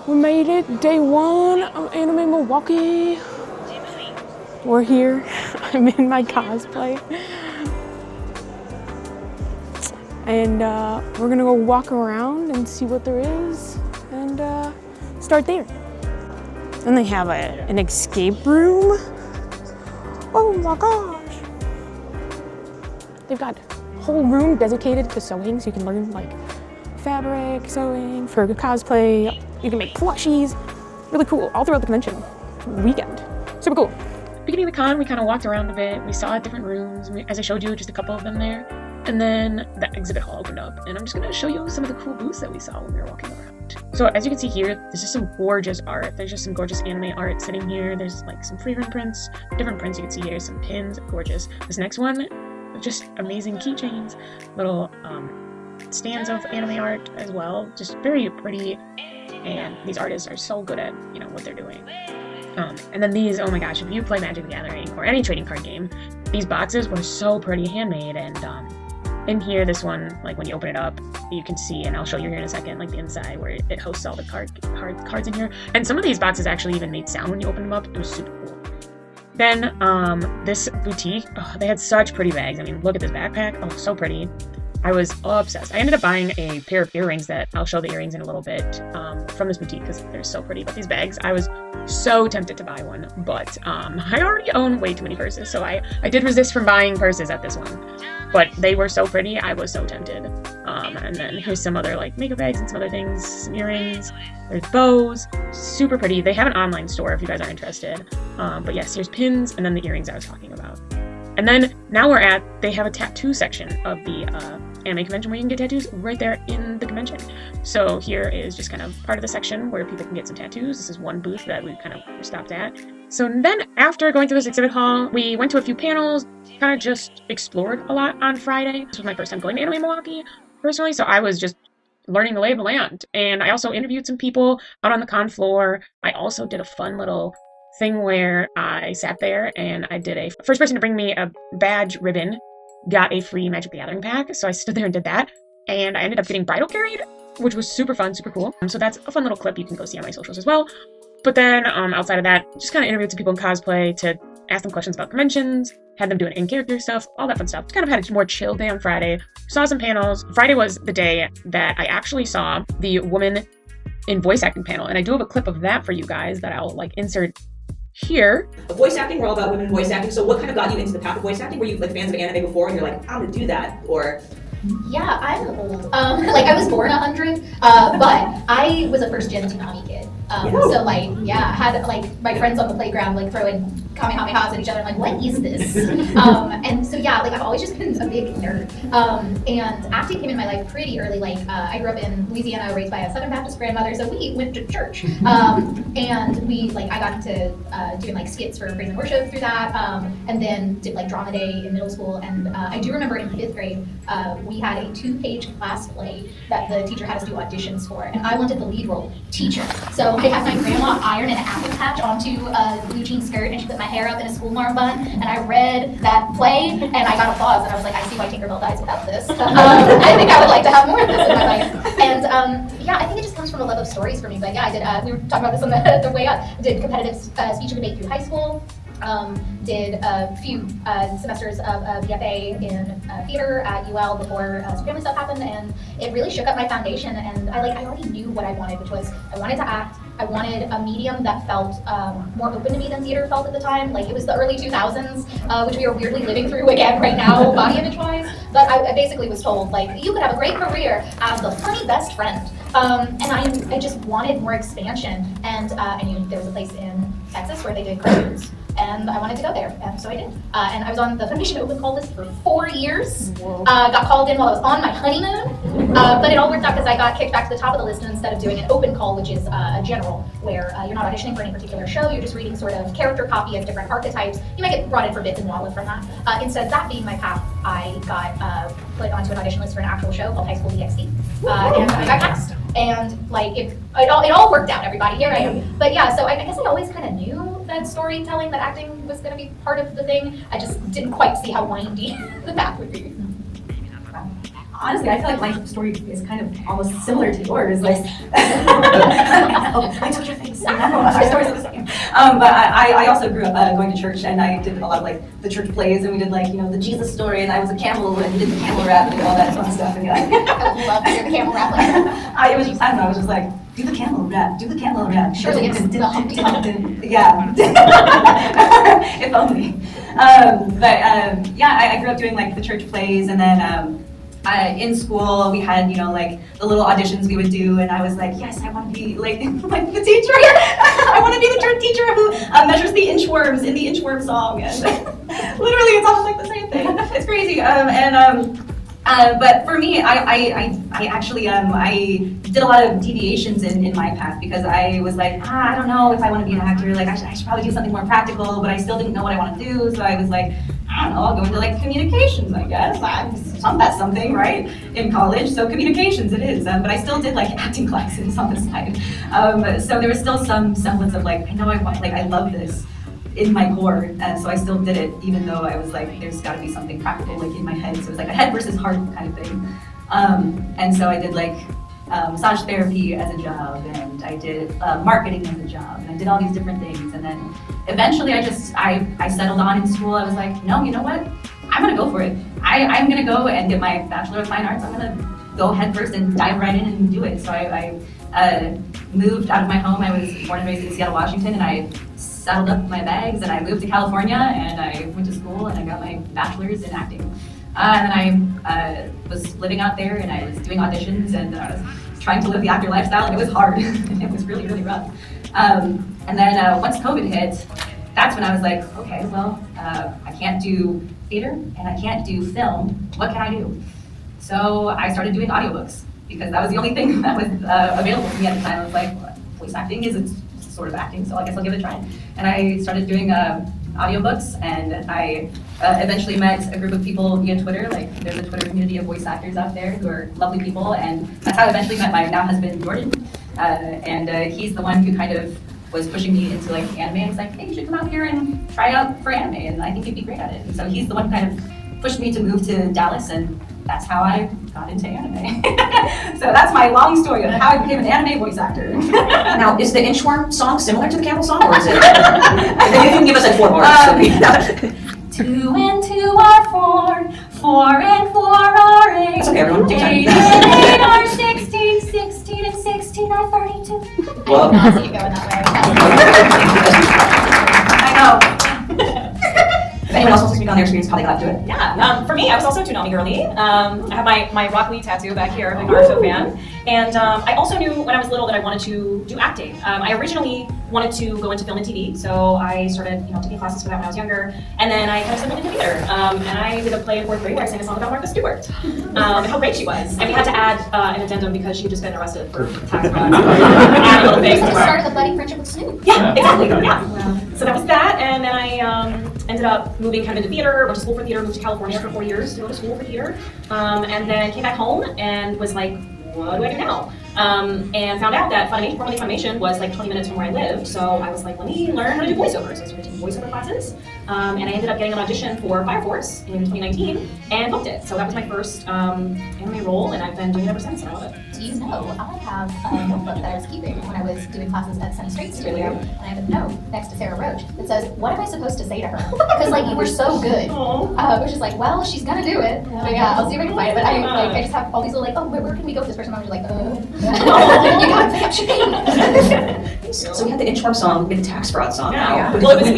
We made it, day 1 of Anime Milwaukee. We're here. I'm in my cosplay. And we're gonna go walk around and see what there is and start there. Then they have an escape room. Oh my gosh. They've got a whole room dedicated to sewing, so you can learn like fabric, sewing, for cosplay. You can make plushies. Really cool, all throughout the convention weekend. Super cool. Beginning of the con, we kind of walked around a bit. We saw different rooms, as I showed you, just a couple of them there. And then the exhibit hall opened up, and I'm just gonna show you some of the cool booths that we saw when we were walking around. So as you can see here, there's just some gorgeous art. There's just some gorgeous anime art sitting here. There's like some freehand prints, different prints you can see here, some pins, gorgeous. This next one, just amazing keychains, little stands of anime art as well, just very pretty. And these artists are so good at, you know, what they're doing. And then these, oh my gosh, if you play Magic the Gathering or any trading card game, these boxes were so pretty, handmade. And in here, this one, like when you open it up, you can see, and I'll show you here in a second, like the inside where it hosts all the cards in here. And some of these boxes actually even made sound when you open them up. It was super cool. Then this boutique, oh, they had such pretty bags. I mean, look at this backpack. Oh, so pretty. I was obsessed. I ended up buying a pair of earrings that I'll show the earrings in a little bit from this boutique because they're so pretty. But these bags, I was so tempted to buy one, but I already own way too many purses, so I did resist from buying purses at this one. But they were so pretty, I was so tempted. And then here's some other like makeup bags and some other things, some earrings. There's bows, super pretty. They have an online store if you guys are interested. But yes, here's pins and then the earrings I was talking about. And then now they have a tattoo section of the anime convention where you can get tattoos right there in the convention. So here is just kind of part of the section where people can get some tattoos. This is one booth that we kind of stopped at. So then after going through this exhibit hall, we went to a few panels, kind of just explored a lot on Friday. This was my first time going to Anime Milwaukee personally, so I was just learning the lay of the land. And I also interviewed some people out on the con floor. I also did a fun little thing where I sat there and I did a first person to bring me a badge ribbon got a free Magic the Gathering pack, so I stood there and did that, and I ended up getting bridal carried, which was super fun, super cool. So that's a fun little clip you can go see on my socials as well. But then outside of that, just kind of interviewed some people in cosplay to ask them questions about conventions, had them doing in-character stuff, all that fun stuff. Just kind of had a more chill day on Friday. Saw some panels. Friday was the day that I actually saw the woman in voice acting panel, and I do have a clip of that for you guys that I'll like insert here. Voice acting, we're all about women voice acting. So what kind of got you into the path of voice acting? Were you like fans of anime before and you're like, I'm gonna do that? Or yeah, I'm old. Like I was born 100, but I was a first gen Tsunami kid. So like, yeah, I had like my friends on the playground like throwing kamehamehas at each other. I'm like, what is this? And so yeah, like I've always just been a big nerd. And acting came in my life pretty early. Like I grew up in Louisiana, raised by a Southern Baptist grandmother, so we went to church. And we like I got into doing like skits for praise and worship through that. And then did like drama day in middle school. And I do remember in 5th grade, we had a 2-page class play that the teacher had us do auditions for, and I wanted the lead role, teacher. So I had my grandma iron an apple patch onto a blue jean skirt, and she put my hair up in a schoolmarm bun, and I read that play, and I got applause, and I was like, I see why Tinkerbell dies without this. I think I would like to have more of this in my life. And yeah, I think it just comes from a love of stories for me. But yeah, I did. We were talking about this on the way up. I did competitive speech and debate through high school. Did a few semesters of BFA in theater at UL before some family stuff happened, and it really shook up my foundation. And I already knew what I wanted, which was I wanted to act. I wanted a medium that felt more open to me than theater felt at the time. Like it was the early 2000s, which we are weirdly living through again right now, body image wise. But I basically was told like you could have a great career as the funny best friend. And I just wanted more expansion. And I knew there was a place in Texas where they did cartoons. And I wanted to go there, and so I did. And I was on the Foundation Open call list for 4 years. Got called in while I was on my honeymoon, but it all worked out because I got kicked back to the top of the list, and instead of doing an open call, which is a general, where you're not auditioning for any particular show, you're just reading sort of character copy of different archetypes. You might get brought in for bits and waddle from that. Instead of that being my path, I got put onto an audition list for an actual show called High School DxD, and I got cast. And like it all worked out, everybody. Here I am. But yeah, so I guess I always kind of knew that storytelling, that acting was going to be part of the thing. I just didn't quite see how windy the path would be. Honestly, I feel like my story is kind of almost similar to yours. Like, oh, I took your face. Our stories are the same. But I also grew up going to church, and I did a lot of like the church plays, and we did like the Jesus story, and I was a camel, and we did the camel rap and all that fun stuff. And I would love to hear the camel rap later. I don't know. I was just like, do the camel rap, do the camel rap. Surely it's the Humpty Hump. Yeah. If only. Yeah, I grew up doing like the church plays, and then in school we had like the little auditions we would do, and I was like, yes, I want to be like the teacher. I want to be the church teacher who measures the inchworms in the inchworm song, and literally it's almost like the same thing. It's crazy. But for me, I actually I did a lot of deviations in my path, because I was like, I don't know if I want to be an actor. Like I should probably do something more practical, but I still didn't know what I want to do. So I was like, I don't know, I'll go into like communications, I guess. That's something, right? In college, so communications it is. But I still did like acting classes on the side. So there was still some semblance of like, I know I love this in my core, and so I still did it, even though I was like, there's got to be something practical like in my head. So it was like a head versus heart kind of thing. And so I did like massage therapy as a job, and I did marketing as a job, and I did all these different things. And then eventually I settled on in school. I was like, no, you know what? I'm gonna go for it. I'm gonna go and get my Bachelor of Fine Arts. I'm gonna go head first and dive right in and do it. So I moved out of my home. I was born and raised in Seattle, Washington, and I settled up my bags and I moved to California, and I went to school and I got my bachelor's in acting. And I was living out there, and I was doing auditions, and I was trying to live the actor lifestyle, and it was hard. It was really, really rough. And then once COVID hit, that's when I was like, okay, well, I can't do theater and I can't do film. What can I do? So I started doing audiobooks, because that was the only thing that was available to me at the time. I was like, well, voice acting is sort of acting, so I guess I'll give it a try. And I started doing audiobooks, and I eventually met a group of people via Twitter. Like, there's a Twitter community of voice actors out there who are lovely people, and that's how I eventually met my now husband, Jordan. And he's the one who kind of was pushing me into like anime, and was like, hey, you should come out here and try out for anime, and I think you'd be great at it. And so he's the one who kind of pushed me to move to Dallas, and that's how I got into anime. So that's my long story of how I became an anime voice actor. Now, is the inchworm song similar to the camel song, or is it? You can give us like 4 bars. 2 and 2 are 4, 4 and 4 are 8. That's okay, everyone. Take 8 time. and 8 are 16, 16 and 16 are 32. I Well, did not see you going that way. I know. If anyone else wants to speak on their experience, how they got to it? Yeah, for me, I was also a Toonami girly. I have my Rock Lee tattoo back here, big Naruto fan. And I also knew when I was little that I wanted to do acting. I originally wanted to go into film and TV, so I started taking classes for that when I was younger. And then I kind of stumbled into theater. And I did a play in 4th grade where I sang a song about Martha Stewart, and how great she was. And we had to add an addendum because she had just been arrested for tax fraud. Add a little thing. So you started a budding friendship with Snoop. Yeah, exactly. Yeah. So that was that, and then I ended up moving kind of into theater, went to school for theater, moved to California for 4 years to go to school for theater, and then came back home and was like, what do I do now? And found out that formerly Funimation was like 20 minutes from where I lived, so I was like, let me learn how to do voiceover. So I started taking voiceover classes, and I ended up getting an audition for Fire Force in 2019 and booked it. So that was my first anime role, and I've been doing it ever since, and I love it. Do you know, I have a notebook that I was keeping when I was doing classes at Sunny Straight Studio, and I have a note next to Sarah Roach that says, what am I supposed to say to her? Because like, you were so good. It was just like, well, she's gonna do it. But yeah, I'll see if I can find it. But I just have all these little like, oh, where can we go with this person? I was just like, you got it. So we had the inchworm song, we had the tax fraud song. Yeah. Now. Well, it was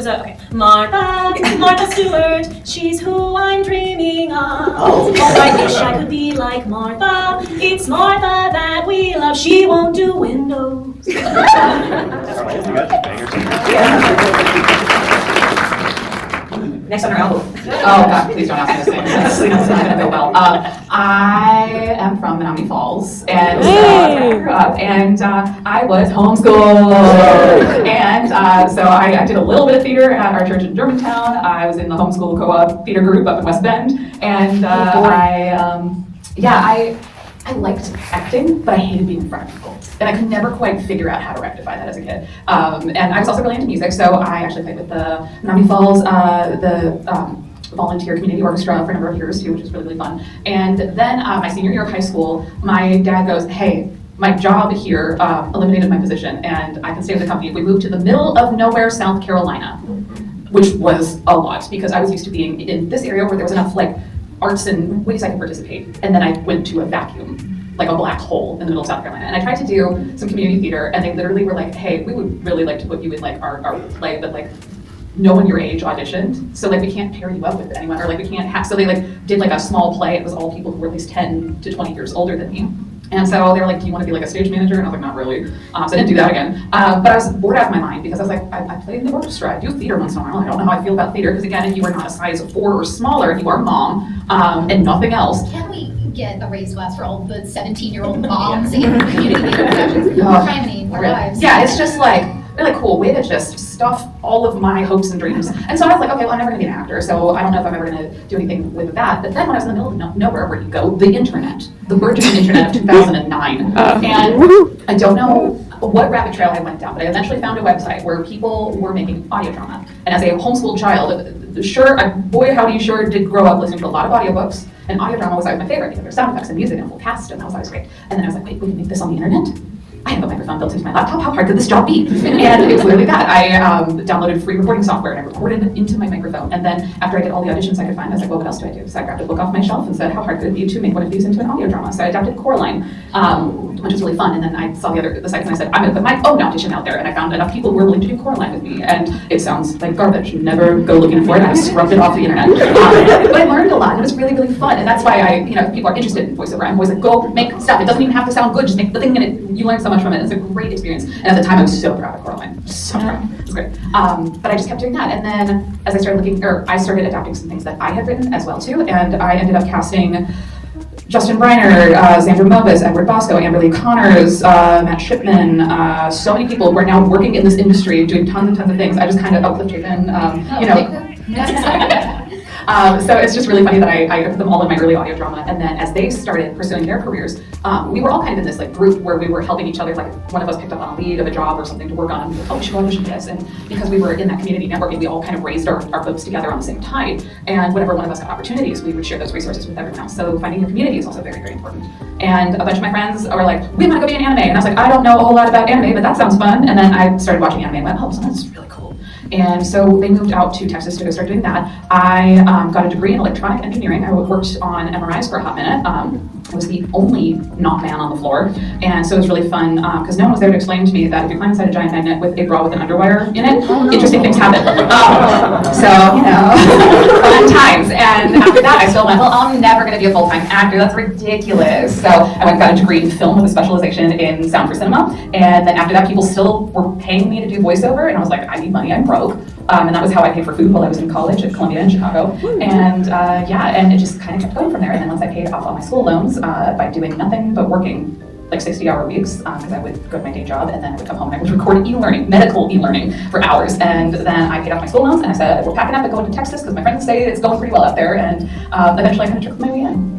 a okay. Martha Stewart, she's who I'm dreaming of. Oh. I wish I could be like Martha. It's Martha that we love. She won't do windows. Next on our album. Oh God, please don't ask me this thing. It's not gonna go well. I am from Menominee Falls, and I grew up, and I was homeschooled. And so I did a little bit of theater at our church in Germantown. I was in the homeschool co-op theater group up in West Bend, and I liked acting, but I hated being in front of people. And I could never quite figure out how to rectify that as a kid. And I was also really into music, so I actually played with the Menominee Falls, the volunteer community orchestra for a number of years too, which was really, really fun. And then my senior year of high school, my dad goes, hey, my job here eliminated my position and I can stay with the company. We moved to the middle of nowhere, South Carolina, which was a lot because I was used to being in this area where there was enough like arts and ways I could participate. And then I went to a vacuum, like a black hole in the middle of South Carolina. And I tried to do some community theater and they literally were like, hey, we would really like to put you in like our play, but like no one your age auditioned. So like we can't pair you up with anyone or like we can't have, so they like did like a small play. It was all people who were at least 10 to 20 years older than me. And so they were like, do you want to be like a stage manager? And I was like, not really. So I didn't do that again. But I was bored out of my mind because I was like, I play in the orchestra, I do theater once in a while. I don't know how I feel about theater because again, if you are not a size 4 or smaller, you are mom and nothing else. Can we get a raise glass for all the 17-year-old moms in community theater productions? Criminy, our lives. Yeah, it's just like, really cool way to just stuff all of my hopes and dreams. And so I was like, okay, well, I'm never gonna be an actor, so I don't know if I'm ever gonna do anything with that. But then when I was in the middle of nowhere, where you go, the internet, the burgeoning internet of 2009. And I don't know what rabbit trail I went down, but I eventually found a website where people were making audio drama. And as a homeschooled child, boy howdy, sure did grow up listening to a lot of audiobooks. And audio drama was always my favorite because there's sound effects and music and a full cast, and that was always great. And then I was like, wait, we can make this on the internet? I have a microphone built into my laptop, how hard could this job be? And it was literally that. I downloaded free recording software and I recorded into my microphone. And then after I did all the auditions I could find, I was like, well, what else do I do? So I grabbed a book off my shelf and said, how hard could it be to make one of these into an audio drama? So I adapted Coraline, which was really fun. And then I saw the sites and I said, I'm gonna put my own audition out there. And I found enough people who were willing to do Coraline with me. And it sounds like garbage. Never go looking for it. I scrubbed it off the internet. But I learned a lot and it was really, really fun. And that's why if people are interested in voiceover, I'm always like, go make stuff. It doesn't even have to sound good. Just make the thing and you learn so much from it. It's a great experience. And at the time I was so proud of Coraline. So proud. It was great. But I just kept doing that. And then as I started adapting some things that I had written as well too. And I ended up casting Justin Briner, Xandra Movis, Edward Bosco, Amber Lee Connors, Matt Shipman, so many people who are now working in this industry, doing tons and tons of things. I just kind of Cliff Chapin, so it's just really funny that I put them all in my early audio drama, and then as they started pursuing their careers, we were all kind of in this like group where we were helping each other. Like one of us picked up on a lead of a job or something to work on, and we were like, oh, we should audition this. And because we were in that community networking, we all kind of raised our boats together on the same tide. And whenever one of us got opportunities, we would share those resources with everyone else. So finding your community is also very, very important. And a bunch of my friends were like, we want to go be an anime. And I was like, I don't know a whole lot about anime, but that sounds fun. And then I started watching anime and went, oh, so that's really cool. And so they moved out to Texas to go start doing that. I got a degree in electronic engineering. I worked on MRIs for a hot minute. I was the only not man on the floor. And so it was really fun because no one was there to explain to me that if you climb inside a giant magnet with a bra with an underwire in it, interesting things happen. Fun times. And after that, I still went, well, I'm never going to be a full-time actor. That's ridiculous. So I went and got a degree in film with a specialization in sound for cinema. And then after that, people still were paying me to do voiceover. And I was like, I need money, I'm broke. And that was how I paid for food while I was in college at Columbia in Chicago. And and it just kind of kept going from there. And then once I paid off all my school loans by doing nothing but working like 60-hour weeks, because I would go to my day job and then I would come home and I would record e-learning, medical e-learning for hours. And then I paid off my school loans and I said, we're packing up and going to Texas because my friends say it's going pretty well out there. And eventually I kind of trickled my way in.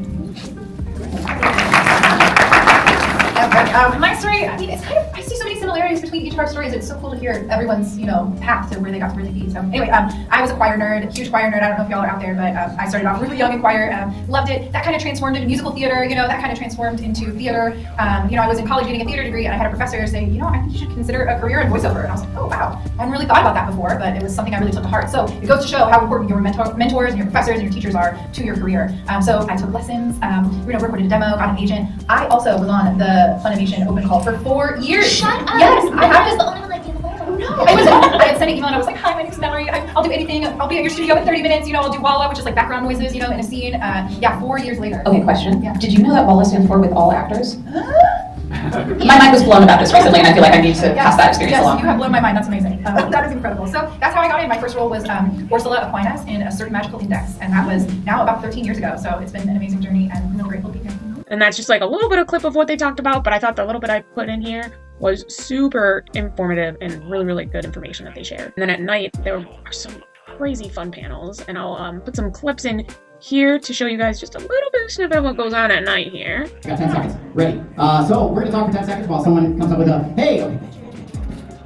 My story, I mean, it's kind of, I see so many similarities between each of our stories. It's so cool to hear everyone's, path to where they got to where they be. So anyway, I was a choir nerd, huge choir nerd. I don't know if y'all are out there, but I started off really young in choir, loved it. That kind of transformed into musical theater, that kind of transformed into theater. I was in college getting a theater degree and I had a professor say, I think you should consider a career in voiceover. And I was like, oh wow, I hadn't really thought about that before, but it was something I really took to heart. So it goes to show how important your mentors and your professors and your teachers are to your career. So I took lessons, recorded a demo, got an agent. I also was on the Funimation open call for 4 years. Shut up! Yes, I have was this. the only one like in the world. No, I had sent an email and I was like, hi, my name's Mallory. I'll do anything. I'll be at your studio in 30 minutes. I'll do Walla, which is like background noises, in a scene. 4 years later. Okay, question. Yeah. Did you know that WALA stands for with all actors? My mind was blown about this recently, and I feel like I need to pass that experience along. Yes, you have blown my mind. That's amazing. That is incredible. So that's how I got in. My first role was Ursula Aquinas in A Certain Magical Index, and that was now about 13 years ago. So it's been an amazing journey, and I'm really grateful to be here. And that's just like a little bit of clip of what they talked about, but I thought the little bit I put in here was super informative and really, really good information that they shared. And then at night, there are some crazy fun panels, and I'll put some clips in here to show you guys just a little bit of snippet of what goes on at night here. Got 10 seconds. Ready. So we're gonna talk for 10 seconds while someone comes up with a, hey!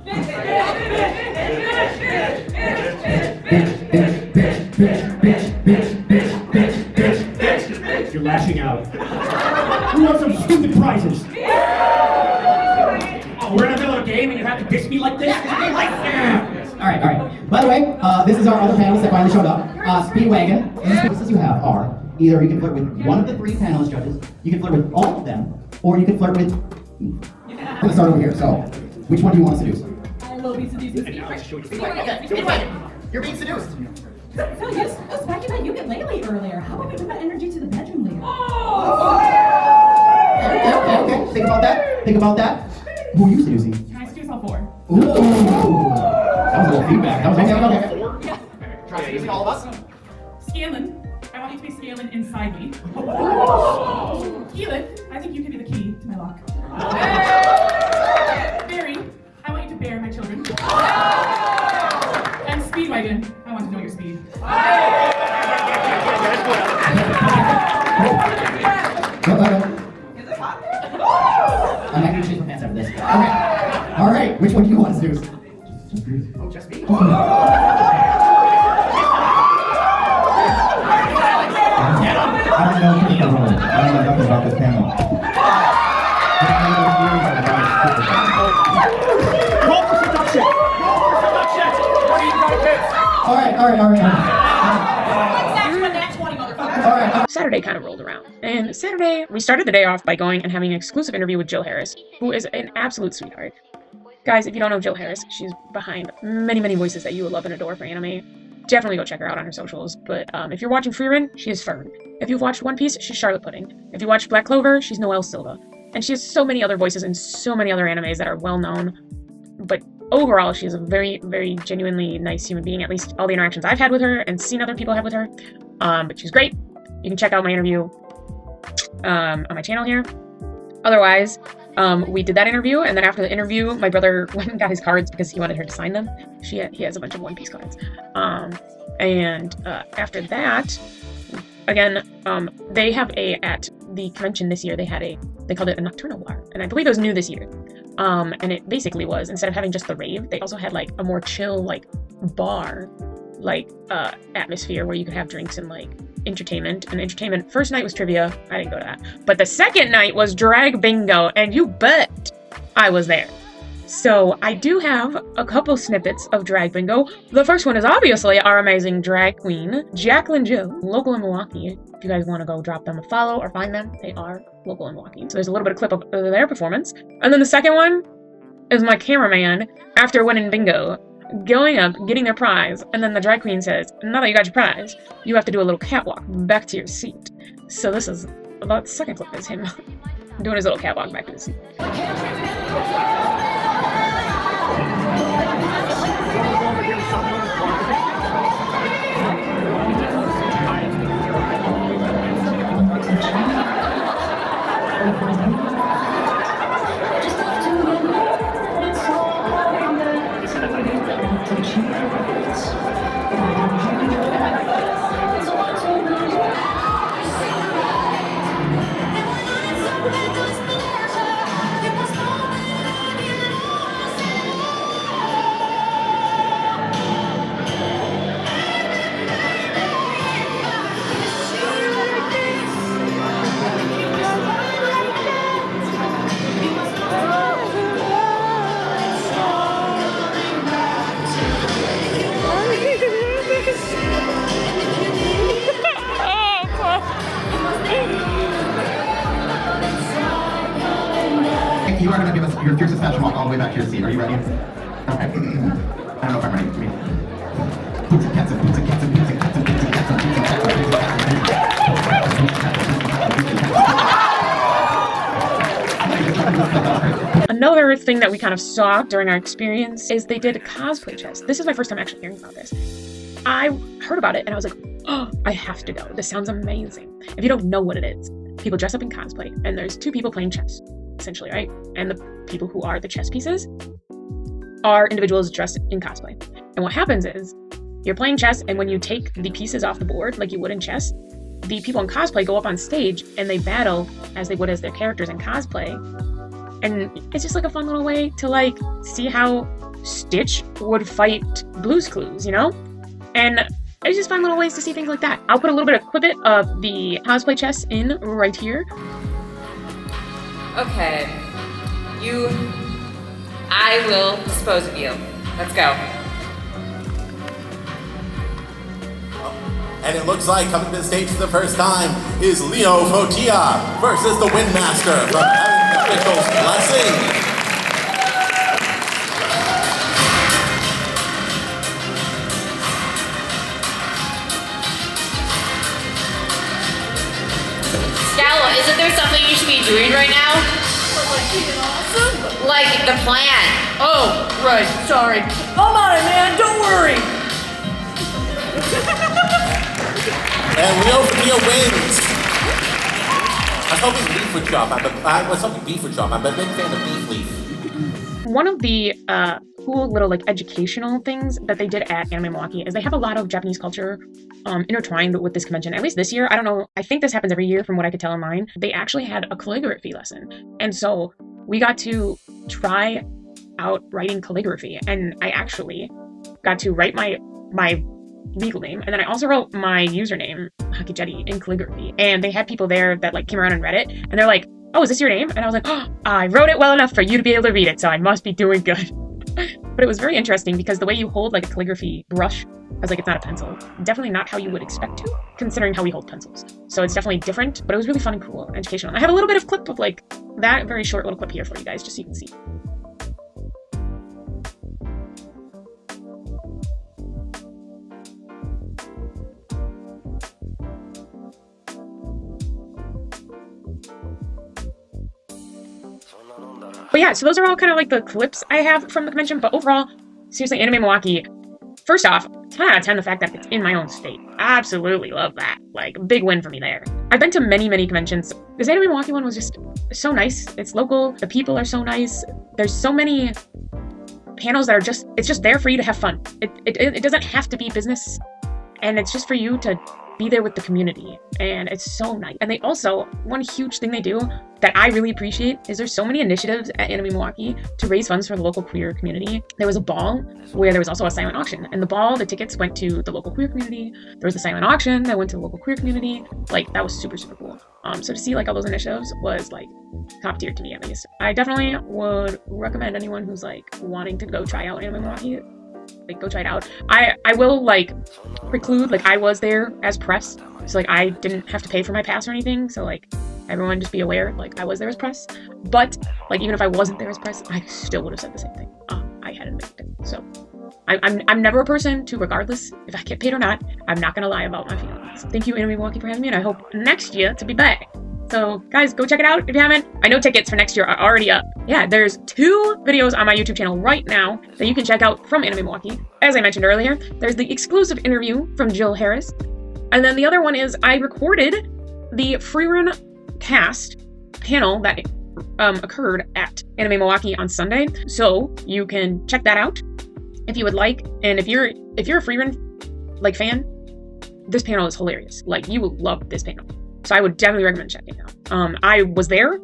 Bitch, bitch, bitch, bitch, bitch, bitch, bitch. Bitch. You're lashing out. Who wants some stupid prizes? Oh, we're in the middle of a game and you have to diss me like this? Alright. By the way, this is our other panelists that finally showed up. Speedwagon. And the choices you have are either you can flirt with one of the 3 panelist judges, you can flirt with all of them, or you can flirt with... Let's start over here. So, which one do you want to seduce? I will be seducing. You're being seduced. So yes, I was back in that ukulele earlier. How about we put that energy to the bedroom later? Okay. Think about that. Who are you seducing? Can I seduce all 4? Ooh. That was a little feedback. That was okay. Yeah. Try seducing all of us. Scanlan, I want you to be Scanlan inside me. Keelan, I think you can be the key to my lock. Barry, I want you to bear my children. And Speedwagon, I want to know your speed. I'm not gonna change my pants after this. Okay. Alright, which one do you want to seduce? Oh, just me? I don't know nothing about this panel. Roll for seduction! Alright. Saturday kind of rolled around, and Saturday we started the day off by going and having an exclusive interview with Jill Harris, who is an absolute sweetheart. Guys, if you don't know Jill Harris, she's behind many voices that you will love and adore for anime. Definitely go check her out on her socials. But if you're watching Free Run, she is Fern. If you've watched One Piece, she's Charlotte Pudding. If you watch Black Clover, she's Noelle Silva. And she has so many other voices in so many other animes that are well known. But overall, she is a very genuinely nice human being. At least all the interactions I've had with her and seen other people have with her. But she's great. You can check out my interview on my channel here. Otherwise, we did that interview, and then after the interview, my brother went and got his cards because he wanted her to sign them. He has a bunch of One Piece cards. After that, again, they have at the convention this year, they called it a nocturnal bar, and I believe it was new this year. And it basically was, instead of having just the rave, they also had like a more chill, like bar, like atmosphere where you could have drinks and like entertainment. First night was trivia. I didn't go to that. But the second night was drag bingo, and you bet I was there. So I do have a couple snippets of drag bingo. The first one is obviously our amazing drag queen, Jacqueline Jill, local in Milwaukee. If you guys want to go drop them a follow or find them, they are local in Milwaukee. So there's a little bit of clip of their performance. And then the second one is my cameraman after winning bingo, going up, getting their prize, and then the drag queen says, now that you got your prize, you have to do a little catwalk back to your seat. So this is about the second clip is him doing his little catwalk back to his seat. You are going to give us your fiercest fashion walk all the way back to your seat. Are you ready? Okay. I don't know if I'm ready. Another thing that we kind of saw during our experience is they did a cosplay chest. This is my first time actually hearing about this. I heard about it and I was like, oh, I have to go. This sounds amazing. If you don't know what it is, people dress up in cosplay and there's two people playing chess, essentially, right? And the people who are the chess pieces are individuals dressed in cosplay. And what happens is you're playing chess, and when you take the pieces off the board like you would in chess, the people in cosplay go up on stage and they battle as they would as their characters in cosplay. And it's just like a fun little way to like see how Stitch would fight Blue's Clues, you know? And it's just fun little ways to see things like that. I'll put a little bit of clip of the cosplay chest in right here. Okay. I will dispose of you. Let's go. And it looks like coming to the stage for the first time is Leo Fotia versus the Windmaster from Having Official's Blessing. Scala, isn't there something you should be doing right now? Like the plan. Oh, right, sorry. I'm on it, man, don't worry. And Leo Fotia wins. I was hoping beef would drop. I'm a big fan of beef leaf. One of the cool little like educational things that they did at Anime Milwaukee is they have a lot of Japanese culture intertwined with this convention. At least this year, I don't know, I think this happens every year from what I could tell online. They actually had a calligraphy lesson. And so we got to try out writing calligraphy. And I actually got to write my legal name, and then I also wrote my username, Hakijetty, in calligraphy. And they had people there that like came around and read it, and they're like, "Oh, is this your name?" And I was like, "Oh, I wrote it well enough for you to be able to read it, so I must be doing good." But it was very interesting because the way you hold like a calligraphy brush as like it's not a pencil, definitely not how you would expect to, considering how we hold pencils. So it's definitely different, but it was really fun and cool and educational. I have a little bit of clip of like that very short little clip here for you guys, just so you can see. But yeah, so those are all kind of like the clips I have from the convention. But overall, seriously, Anime Milwaukee, first off, 10 out of 10 the fact that it's in my own state. Absolutely love that. Like, big win for me there. I've been to many, many conventions. This Anime Milwaukee one was just so nice. It's local. The people are so nice. There's so many panels that are just, it's just there for you to have fun. It doesn't have to be business. And it's just for you to be there with the community, and it's so nice. And they also, one huge thing they do that I really appreciate is there's so many initiatives at Anime Milwaukee to raise funds for the local queer community. There was a ball where there was also a silent auction, and the tickets went to the local queer community. There was a silent auction that went to the local queer community. Like, that was super, super cool. So to see like all those initiatives was like top tier to me, at least. I definitely would recommend anyone who's like wanting to go try out Anime Milwaukee, like go try it out. I will like preclude, like I was there as press, so like I didn't have to pay for my pass or anything, so like everyone just be aware, like I was there as press. But like even if I wasn't there as press, I still would have said the same thing. I hadn't made it. So I'm never a person to, regardless if I get paid or not, I'm not gonna lie about my feelings. Thank you Anime Milwaukee for having me, and I hope next year to be back. So guys, go check it out if you haven't. I know tickets for next year are already up. Yeah, there's 2 videos on my YouTube channel right now that you can check out from Anime Milwaukee. As I mentioned earlier, there's the exclusive interview from Jill Harris. And then the other one is I recorded the Freerun cast panel that occurred at Anime Milwaukee on Sunday. So you can check that out if you would like. And if you're a Freerun like fan, this panel is hilarious. Like, you will love this panel. So I would definitely recommend checking it out. I was there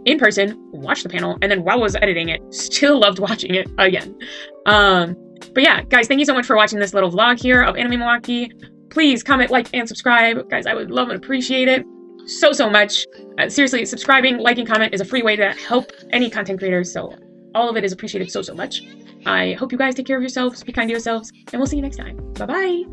in person, watched the panel, and then while I was editing it, still loved watching it again. But yeah, guys, thank you so much for watching this little vlog here of Anime Milwaukee. Please comment, like, and subscribe. Guys, I would love and appreciate it so much. Seriously, subscribing, liking, comment is a free way to help any content creators, so all of it is appreciated so much. I hope you guys take care of yourselves, be kind to yourselves, and we'll see you next time. Bye-bye!